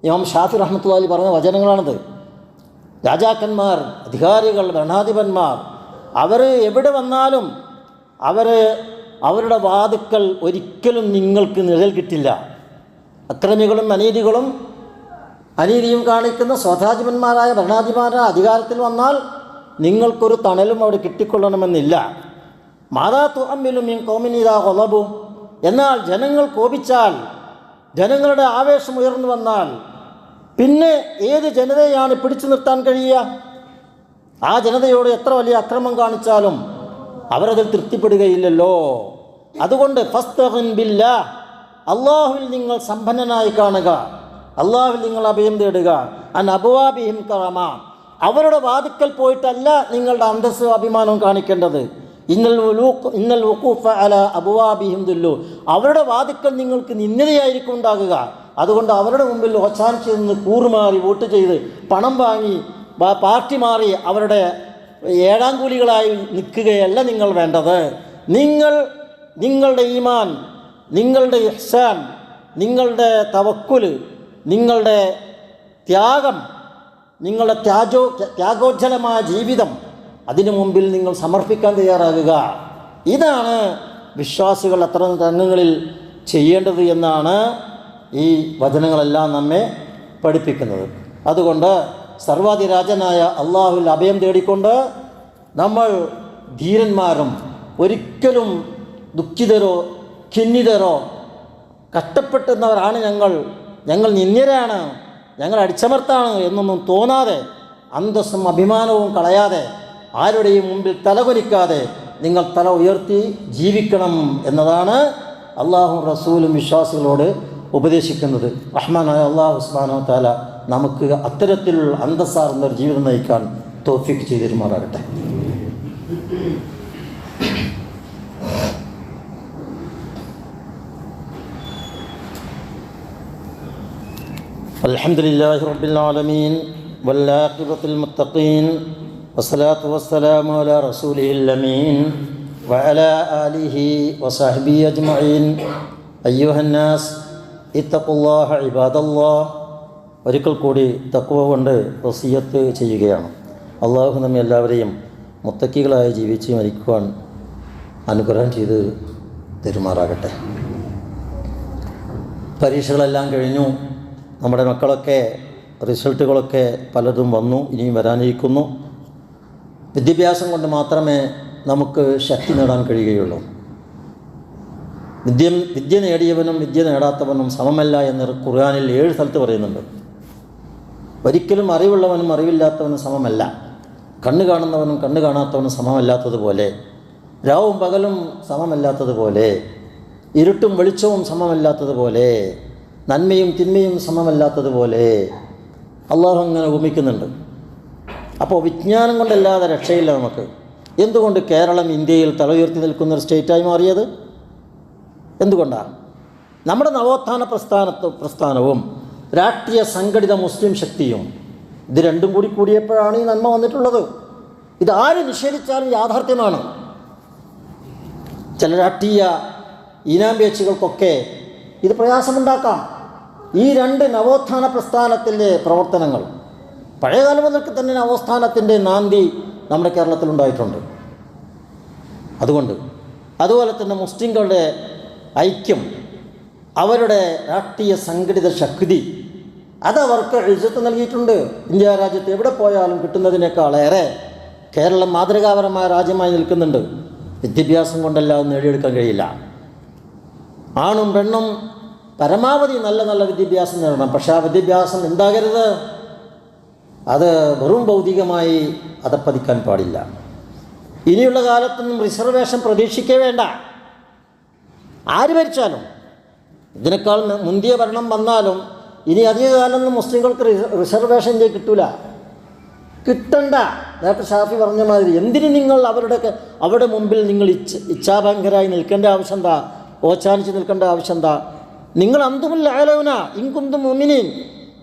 [SPEAKER 1] ഇമാം ഷാഫി റഹ്മത്തുള്ളാഹി പറഞ്ഞ വചനങ്ങളാണിത്. രാജാക്കന്മാർ, അധികാരികൾ, ഭരണാധിപന്മാർ അവർ എവിടെ വന്നാലും അവരുടെ വാതുക്കൽ ഒരിക്കലും നിങ്ങൾക്ക് നിഴൽ കിട്ടില്ല. അക്രമികളും അനീതിയും കാണിക്കുന്ന സ്വതാധിപന്മാരായ ഭരണാധിപന്മാരായ അധികാരത്തിൽ വന്നാൽ നിങ്ങൾക്കൊരു തണലും അവിടെ കിട്ടിക്കൊള്ളണമെന്നില്ല. മാതാ തുഅമ്മിലു മിൻ ഖൗമിൻ ഇദാ ഗളബു, എന്നാൽ ജനങ്ങൾ കോപിച്ചാൽ, ജനങ്ങളുടെ ആവേശം ഉയർന്നു വന്നാൽ പിന്നെ ഏത് ജനതയാണ് പിടിച്ചു നിർത്താൻ കഴിയുക? ആ ജനതയോട് എത്ര വലിയ അക്രമം കാണിച്ചാലും അവരതിൽ തൃപ്തിപ്പെടുകയില്ലല്ലോ. അതുകൊണ്ട് ഫസ്തഗിൻ ബില്ലാഹ്, അള്ളാഹുവിൽ നിങ്ങൾ സമ്പന്നനായി കാണുക, അള്ളാഹുവിൽ നിങ്ങൾ അഭയം തേടുക. അൻ അബ്വാബിഹിം കറമ, അവരുടെ വാതിക്കൽ പോയിട്ടല്ല നിങ്ങളുടെ അന്തസ്സ് അഭിമാനവും കാണിക്കേണ്ടത്. ഇന്നൽ വുഖൂഫ അലാ അബ്വാബിഹിം ദുല്ലു, അവരുടെ വാതിക്കൽ നിങ്ങൾക്ക് നിന്ദയായിരിക്കും ഉണ്ടാകുക. അതുകൊണ്ട് അവരുടെ മുമ്പിൽ ഓച്ചാനിച്ച് നിന്ന് കൂറുമാറി വോട്ട് ചെയ്ത് പണം വാങ്ങി പാർട്ടി മാറി അവരുടെ ഏഴാംകൂലികളായി നിൽക്കുകയല്ല നിങ്ങൾ വേണ്ടത്. നിങ്ങളുടെ ഈമാൻ, നിങ്ങളുടെ ഇഹ്സാൻ, നിങ്ങളുടെ തവക്കുല്, നിങ്ങളുടെ ത്യാഗം, നിങ്ങളുടെ ത്യാഗോജ്ജലമായ ജീവിതം അതിനു മുമ്പിൽ നിങ്ങൾ സമർപ്പിക്കാൻ തയ്യാറാകുക. ഇതാണ് വിശ്വാസികൾ അത്തരം രംഗങ്ങളിൽ ചെയ്യേണ്ടത് എന്നാണ് ഈ വചനങ്ങളെല്ലാം നമ്മെ പഠിപ്പിക്കുന്നത്. അതുകൊണ്ട് സർവാധിരാജനായ അള്ളാഹുവിൽ അഭയം തേടിക്കൊണ്ട് നമ്മൾ ധീരന്മാരും ഒരിക്കലും ദുഃഖിതരോ ഖിന്നിതരോ കഷ്ടപ്പെടുന്നവരാണ് ഞങ്ങൾ നിന്ദ്യരാണ്, ഞങ്ങൾ അടിച്ചമർത്താണ് എന്നൊന്നും തോന്നാതെ, അന്തസ്സും അഭിമാനവും കളയാതെ, ആരുടെയും മുമ്പിൽ തലകുനിക്കാതെ നിങ്ങൾ തല ഉയർത്തി ജീവിക്കണം എന്നതാണ് അള്ളാഹും റസൂലും വിശ്വാസികളോട് ഉപദേശിക്കുന്നത്. റഹ്മാനായ അല്ലാഹു സുബ്ഹാനഹു വ തആല നമുക്ക് അത്തരത്തിലുള്ള അന്തസ്സാർന്നൊരു ജീവിതം നയിക്കാൻ തൗഫീഖ് ചെയ്തു തരുമാറാകട്ടെ. അൽഹംദുലില്ലാഹി റബ്ബിൽ ആലമീൻ വല്ലാഖിബത്തുൽ മുത്തഖീൻ വസ്സലാത്തു വസ്സലാമു അലാ റസൂലിഹിൽ അമീൻ വഅലാ ആലിഹി വസഹ്ബിഹി അജ്മഈൻ. അയ്യുഹന്നാസ് ഇത്തഖുല്ലാഹ ഇബാദല്ലാഹ്. ഒരിക്കൽ കൂടി തഖ്വ കൊണ്ട് വസിയത്ത് ചെയ്യുകയാണ്. അള്ളാഹു നമ്മെ എല്ലാവരെയും മുത്തക്കികളായി ജീവിച്ച് മരിക്കുവാൻ അനുഗ്രഹം ചെയ്ത് തരുമാറാകട്ടെ. പരീക്ഷകളെല്ലാം കഴിഞ്ഞു. നമ്മുടെ മക്കളൊക്കെ റിസൾട്ടുകളൊക്കെ പലതും വന്നു, ഇനിയും വരാനിരിക്കുന്നു. വിദ്യാഭ്യാസം കൊണ്ട് മാത്രമേ നമുക്ക് ശക്തി നേടാൻ കഴിയുകയുള്ളൂ. വിദ്യ നേടിയവനും വിദ്യ നേടാത്തവനും സമമല്ല എന്ന് ഖുർആനിൽ 7 സ്ഥലത്ത് പറയുന്നുണ്ട്. ഒരിക്കലും അറിവുള്ളവനും അറിവില്ലാത്തവനും സമമല്ല. കണ്ണ് കാണുന്നവനും കണ്ണ് കാണാത്തവനും സമമല്ലാത്തതുപോലെ, രാവും പകലും സമമല്ലാത്തതുപോലെ, ഇരുട്ടും വെളിച്ചവും സമമല്ലാത്തതുപോലെ, നന്മയും തിന്മയും സമമല്ലാത്തതുപോലെ അള്ളാഹു അങ്ങനെ ഉപമിക്കുന്നുണ്ട്. അപ്പോൾ വിജ്ഞാനം കൊണ്ടല്ലാതെ രക്ഷയില്ല നമുക്ക്. എന്തുകൊണ്ട് കേരളം ഇന്ത്യയിൽ തല ഉയർത്തി നിൽക്കുന്നൊരു സ്റ്റേറ്റായി മാറിയത്? എന്തുകൊണ്ടാണ്? നമ്മുടെ നവോത്ഥാന പ്രസ്ഥാനവും രാഷ്ട്രീയ സംഘടിത മുസ്ലിം ശക്തിയും ഇത് രണ്ടും കൂടിയപ്പോഴാണ് ഈ നന്മ വന്നിട്ടുള്ളത്. ഇത് ആര് നിഷേധിച്ചാലും യാഥാർത്ഥ്യമാണ്. ചില രാഷ്ട്രീയ ഈനാമ്പേച്ചുകൾക്കൊക്കെ ഇത് പ്രയാസമുണ്ടാക്കാം. ഈ 2 നവോത്ഥാന പ്രസ്ഥാനത്തിൻ്റെ പ്രവർത്തനങ്ങൾ പഴയകാലം മുതൽക്ക് തന്നെ നവോത്ഥാനത്തിൻ്റെ നാന്തി നമ്മുടെ കേരളത്തിലുണ്ടായിട്ടുണ്ട്. അതുപോലെ തന്നെ മുസ്ലിങ്ങളുടെ ഐക്യം, അവരുടെ രാഷ്ട്രീയ സംഘടിത ശക്തി അതവർക്ക് ഇജ്ജത്ത് നൽകിയിട്ടുണ്ട്. ഇന്ത്യ രാജ്യത്ത് എവിടെ പോയാലും കിട്ടുന്നതിനേക്കാളേറെ കേരളം മാതൃകാപരമായ രാജ്യമായി നിൽക്കുന്നുണ്ട്. വിദ്യാഭ്യാസം കൊണ്ടെല്ലാം നേടിയെടുക്കാൻ കഴിയില്ല. ആണും പെണ്ണും പരമാവധി നല്ല വിദ്യാഭ്യാസം നേടണം. പക്ഷേ ആ വിദ്യാഭ്യാസം എന്താകരുത്? അത് വെറും ഭൗതികമായി അതപ്പതിക്കാൻ പാടില്ല. ഇനിയുള്ള കാലത്തൊന്നും റിസർവേഷൻ പ്രതീക്ഷിക്കേ വേണ്ട. ആര് ഭരിച്ചാലും, ഇതിനേക്കാൾ മുന്തിയ ഭരണം വന്നാലും ഇനി അധികകാലമൊന്നും മുസ്ലിങ്ങൾക്ക് റിസർവേഷൻ കിട്ടൂല, കിട്ടണ്ട. നേരത്തെ ഷാഫി പറഞ്ഞ മാതിരി എന്തിന് നിങ്ങൾ അവരുടെ മുമ്പിൽ നിങ്ങൾ ഇച്ഛാഭങ്കരായി നിൽക്കേണ്ട ആവശ്യം എന്താ? ഓച്ചാനിച്ച് നിൽക്കേണ്ട ആവശ്യം എന്താ? നിങ്ങൾ അന്തുമില്ല ആലോന ഇൻകുന്തും മുഅ്മിനീൻ,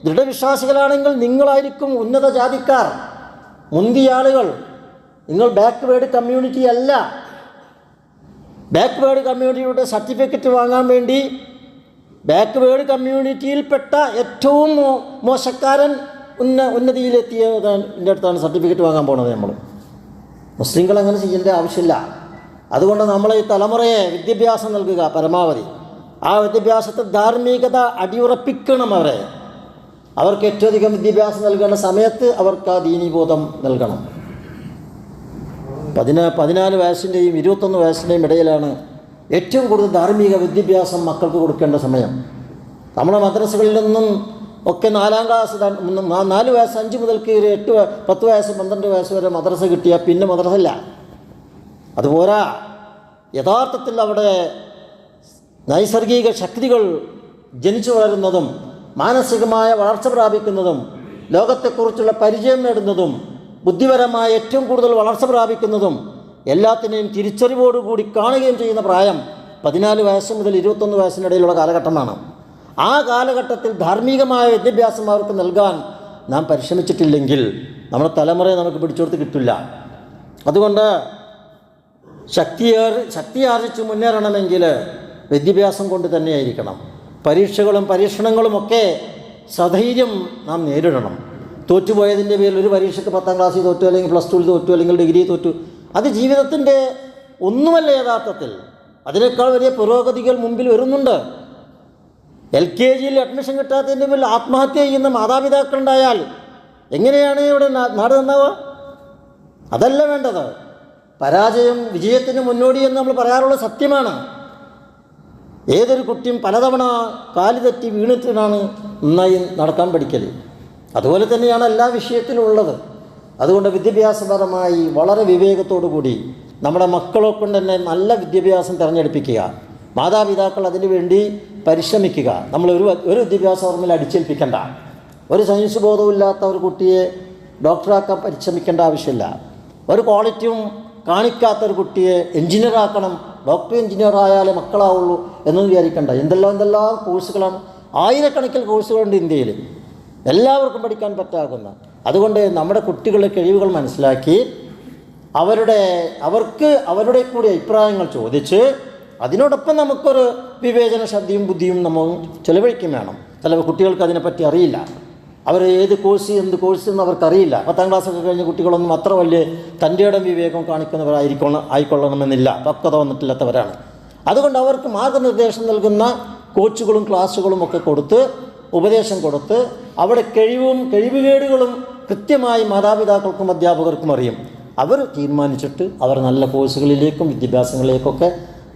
[SPEAKER 1] ദൃഢവിശ്വാസികളാണെങ്കിൽ നിങ്ങളായിരിക്കും ഉന്നത ജാതിക്കാർ, മുന്തിയ ആളുകൾ. നിങ്ങൾ ബാക്ക്വേർഡ് കമ്മ്യൂണിറ്റി അല്ല. ബാക്ക്വേർഡ് കമ്മ്യൂണിറ്റിയുടെ സർട്ടിഫിക്കറ്റ് വാങ്ങാൻ വേണ്ടി ബാക്ക്വേർഡ് കമ്മ്യൂണിറ്റിയിൽപ്പെട്ട ഏറ്റവും മോശക്കാരൻ ഉന്നതിയിലെത്തിയതിൻ്റെ അടുത്താണ് സർട്ടിഫിക്കറ്റ് വാങ്ങാൻ പോകുന്നത് നമ്മൾ. മുസ്ലിങ്ങൾ അങ്ങനെ ചെയ്യേണ്ട ആവശ്യമില്ല. അതുകൊണ്ട് നമ്മൾ ഈ തലമുറയെ വിദ്യാഭ്യാസം നൽകുക പരമാവധി. ആ വിദ്യാഭ്യാസത്തെ ധാർമ്മികത അടിയുറപ്പിക്കണം. അവർക്ക് ഏറ്റവും അധികം വിദ്യാഭ്യാസം നൽകേണ്ട സമയത്ത് അവർക്ക് ആ ദീനീബോധം നൽകണം. 14 വയസ്സിൻ്റെയും 21 വയസ്സിൻ്റെയും ഇടയിലാണ് ഏറ്റവും കൂടുതൽ ധാർമ്മിക വിദ്യാഭ്യാസം മക്കൾക്ക് കൊടുക്കേണ്ട സമയം. നമ്മുടെ മദ്രസകളിൽ നിന്നും ഒക്കെ 4-ാം ക്ലാസ് 4 വയസ്സ് 5 മുതൽക്ക് 8 10 വയസ്സ് 12 വയസ്സ് വരെ മദ്രസ കിട്ടിയാൽ പിന്നെ മദ്രസ ഇല്ല. അതുപോരാ, യഥാർത്ഥത്തിൽ അവിടെ നൈസർഗിക ശക്തികൾ ജനിച്ചു വളരുന്നതും മാനസികമായ വളർച്ച പ്രാപിക്കുന്നതും ലോകത്തെക്കുറിച്ചുള്ള പരിചയം നേടുന്നതും ബുദ്ധിപരമായ ഏറ്റവും കൂടുതൽ വളർച്ച പ്രാപിക്കുന്നതും എല്ലാത്തിനെയും തിരിച്ചറിവോടുകൂടി കാണുകയും ചെയ്യുന്ന പ്രായം 14 വയസ്സ് മുതൽ 21 വയസ്സിനിടയിലുള്ള കാലഘട്ടമാണ്. ആ കാലഘട്ടത്തിൽ ധാർമ്മികമായ വിദ്യാഭ്യാസം അവർക്ക് നൽകാൻ നാം പരിശ്രമിച്ചിട്ടില്ലെങ്കിൽ നമ്മുടെ തലമുറയെ നമുക്ക് പിടിച്ചെടുത്ത് കിട്ടില്ല. അതുകൊണ്ട് ശക്തി ആർജിച്ച് മുന്നേറണമെങ്കിൽ വിദ്യാഭ്യാസം കൊണ്ട് തന്നെയായിരിക്കണം. പരീക്ഷകളും പരീക്ഷണങ്ങളുമൊക്കെ സധൈര്യം നാം നേരിടണം. തോറ്റുപോയതിൻ്റെ പേരിൽ ഒരു പരീക്ഷയ്ക്ക് 10ാം ക്ലാസ്സിൽ തോറ്റു, അല്ലെങ്കിൽ +2 തോറ്റു, അല്ലെങ്കിൽ ഡിഗ്രി തോറ്റു, അത് ജീവിതത്തിൻ്റെ ഒന്നുമല്ല യഥാർത്ഥത്തിൽ. അതിനേക്കാൾ വലിയ പുരോഗതികൾ മുമ്പിൽ വരുന്നുണ്ട്. LKGയിൽ അഡ്മിഷൻ കിട്ടാത്തതിൻ്റെ പേരിൽ ആത്മഹത്യ ചെയ്യുന്ന മാതാപിതാക്കളുണ്ടായാൽ എങ്ങനെയാണ് ഇവിടെ നാട് നന്നാവുക? അതല്ല വേണ്ടത്. പരാജയം വിജയത്തിന് മുന്നോടി എന്ന് നമ്മൾ പറയാറുള്ള സത്യമാണ്. ഏതൊരു കുട്ടിയും പലതവണ കാല് തെറ്റി വീണിട്ടാണ് നന്നായി നടക്കാൻ പഠിക്കൽ. അതുപോലെ തന്നെയാണ് എല്ലാ വിഷയത്തിലുള്ളത്. അതുകൊണ്ട് വിദ്യാഭ്യാസപരമായി വളരെ വിവേകത്തോടു കൂടി നമ്മുടെ മക്കളെ കൊണ്ട് തന്നെ നല്ല വിദ്യാഭ്യാസം തിരഞ്ഞെടുപ്പിക്കുക. മാതാപിതാക്കൾ അതിനു വേണ്ടി പരിശ്രമിക്കുക. നമ്മൾ ഒരു വിദ്യാഭ്യാസ ഓർമ്മയിൽ അടിച്ചേൽപ്പിക്കേണ്ട. ഒരു സയൻസ് ബോധമില്ലാത്ത ഒരു കുട്ടിയെ ഡോക്ടറാക്കാൻ പരിശ്രമിക്കേണ്ട ആവശ്യമില്ല. ഒരു ക്വാളിറ്റിയും കാണിക്കാത്തൊരു കുട്ടിയെ എൻജിനീയറാക്കണം, ഡോക്ടർ എൻജിനീയർ ആയാലേ മക്കളാവുള്ളൂ എന്നൊന്നും വിചാരിക്കേണ്ട. എന്തെല്ലാം കോഴ്സുകളാണ്, ആയിരക്കണക്കിന് കോഴ്സുകളുണ്ട് ഇന്ത്യയിൽ, എല്ലാവർക്കും പഠിക്കാൻ പറ്റാകുന്ന. അതുകൊണ്ട് നമ്മുടെ കുട്ടികളുടെ കഴിവുകൾ മനസ്സിലാക്കി അവർക്ക് അവരുടെ കൂടി അഭിപ്രായങ്ങൾ ചോദിച്ച് അതിനോടൊപ്പം നമുക്കൊരു വിവേചന ശക്തിയും ബുദ്ധിയും നമ്മൾ ചെലവഴിക്കും വേണം. ചില കുട്ടികൾക്ക് അതിനെപ്പറ്റി അറിയില്ല. അവർ എന്ത് കോഴ്സ് എന്ന് അവർക്കറിയില്ല. 10ാം ക്ലാസ്സൊക്കെ കഴിഞ്ഞ കുട്ടികളൊന്നും അത്ര വലിയ തൻ്റെ ഇടം വിവേകം ആയിക്കൊള്ളണമെന്നില്ല, പക്വത വന്നിട്ടില്ലാത്തവരാണ്. അതുകൊണ്ട് അവർക്ക് മാർഗനിർദ്ദേശം നൽകുന്ന കോച്ചുകളും ക്ലാസ്സുകളും ഒക്കെ കൊടുത്ത് ഉപദേശം കൊടുത്ത് അവിടെ കഴിവുകേടുകളും കൃത്യമായി മാതാപിതാക്കൾക്കും അധ്യാപകർക്കും അറിയും. അവർ തീരുമാനിച്ചിട്ട് അവർ നല്ല കോഴ്സുകളിലേക്കും വിദ്യാഭ്യാസങ്ങളിലേക്കൊക്കെ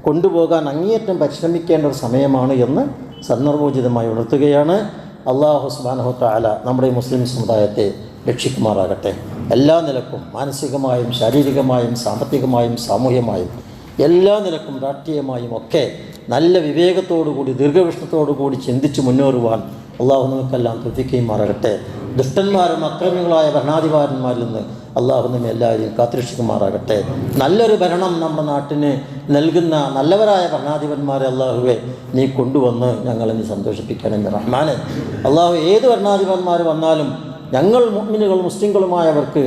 [SPEAKER 1] കൊണ്ടുപോകാൻ അങ്ങേയറ്റം പരിശ്രമിക്കേണ്ട ഒരു സമയമാണ് എന്ന് സന്ദർഭോചിതമായി ഉണർത്തുകയാണ്. അല്ലാഹു സുബ്ഹാനഹു വ തആല നമ്മുടെ മുസ്ലിം സമുദായത്തെ രക്ഷിക്കുമാറാകട്ടെ. എല്ലാ നിലക്കും, മാനസികമായും ശാരീരികമായും സാമ്പത്തികമായും സാമൂഹ്യമായും എല്ലാ നിലക്കും രാഷ്ട്രീയമായും ഒക്കെ നല്ല വിവേകത്തോടുകൂടി ദീർഘവീക്ഷണത്തോടുകൂടി ചിന്തിച്ച് മുന്നേറുവാൻ അള്ളാഹു നമുക്കെല്ലാം തൗഫീഖ്. ദുഷ്ടന്മാരും അക്രമികളായ ഭരണാധികാരന്മാരിൽ നിന്ന് അള്ളാഹു നമ്മെ എല്ലാവരെയും കാത്തുരക്ഷിക്കുമാറാകട്ടെ. നല്ലൊരു ഭരണം നമ്മുടെ നാട്ടിന് നൽകുന്ന നല്ലവരായ ഭരണാധിപന്മാരെ അള്ളാഹുവെ നീ കൊണ്ടുവന്ന് ഞങ്ങളെ നീ സന്തോഷിപ്പിക്കണമേ റഹ്മാനെ. അള്ളാഹു ഏത് ഭരണാധിപന്മാർ വന്നാലും ഞങ്ങൾ മുഅ്മിനുകളും മുസ്ലിങ്ങളുമായവർക്ക്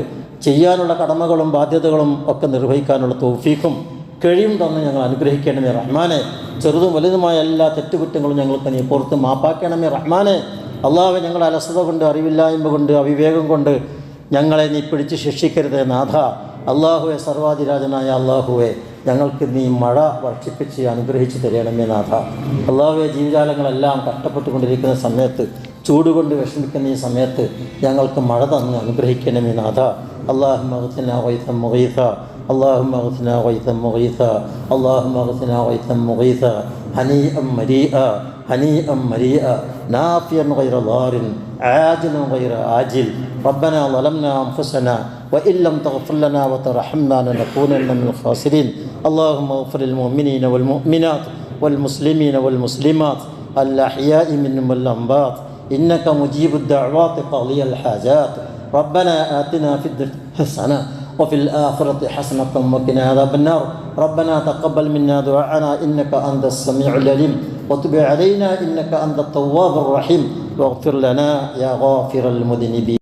[SPEAKER 1] ചെയ്യാനുള്ള കടമകളും ബാധ്യതകളും ഒക്കെ നിർവഹിക്കാനുള്ള തൗഫീഖും കഴിയും തന്ന് ഞങ്ങൾ അനുഗ്രഹിക്കണമേ റഹ്മാനെ. ചെറുതും വലുതുമായ എല്ലാ തെറ്റുകുറ്റങ്ങളും ഞങ്ങൾക്ക് നീ പുറത്ത് മാപ്പാക്കണമേ റഹ്മാനെ. അള്ളാഹുവെ ഞങ്ങളുടെ അലസത കൊണ്ട്, അറിവില്ലായ്മ കൊണ്ട്, അവിവേകം കൊണ്ട് ഞങ്ങളെ നീ പിടിച്ച് ശിക്ഷിക്കരുതേ നാഥ. അള്ളാഹുവെ, സർവാധിരാജനായ അള്ളാഹുവെ, ഞങ്ങൾക്ക് നീ മഴ വർഷിപ്പിച്ച് അനുഗ്രഹിച്ച് തരണമേ നാഥ. അള്ളാഹുവെ, ജീവജാലങ്ങളെല്ലാം കഷ്ടപ്പെട്ടുകൊണ്ടിരിക്കുന്ന സമയത്ത്, ചൂടുകൊണ്ട് വിഷമിക്കുന്ന ഈ സമയത്ത് ഞങ്ങൾക്ക് മഴ തന്ന് അനുഗ്രഹിക്കണമേ നാഥ. اللهم اغثنا غيثا مغيثا اللهم اغثنا غيثا مغيثا اللهم اغثنا غيثا مغيثا هنيئا مريئا هنيئا مريئا نافيا غير ضار عاجلا غير آجل. ربنا ظلمنا أنفسنا وإن لم تغفر لنا وترحمنا لنكونن من الخاسرين. اللهم اغفر للمؤمنين والمؤمنات والمسلمين والمسلمات الأحياء منهم والأموات إنك مجيب الدعوات قاضي الحاجات. ربنا آتنا في الدنيا حسنة وفي الآخرة حسنة وقنا عذاب النار. ربنا تقبل منا دعاءنا إنك أنت السميع العليم وتب علينا إنك أنت التواب الرحيم واغفر لنا يا غافر المذنبين.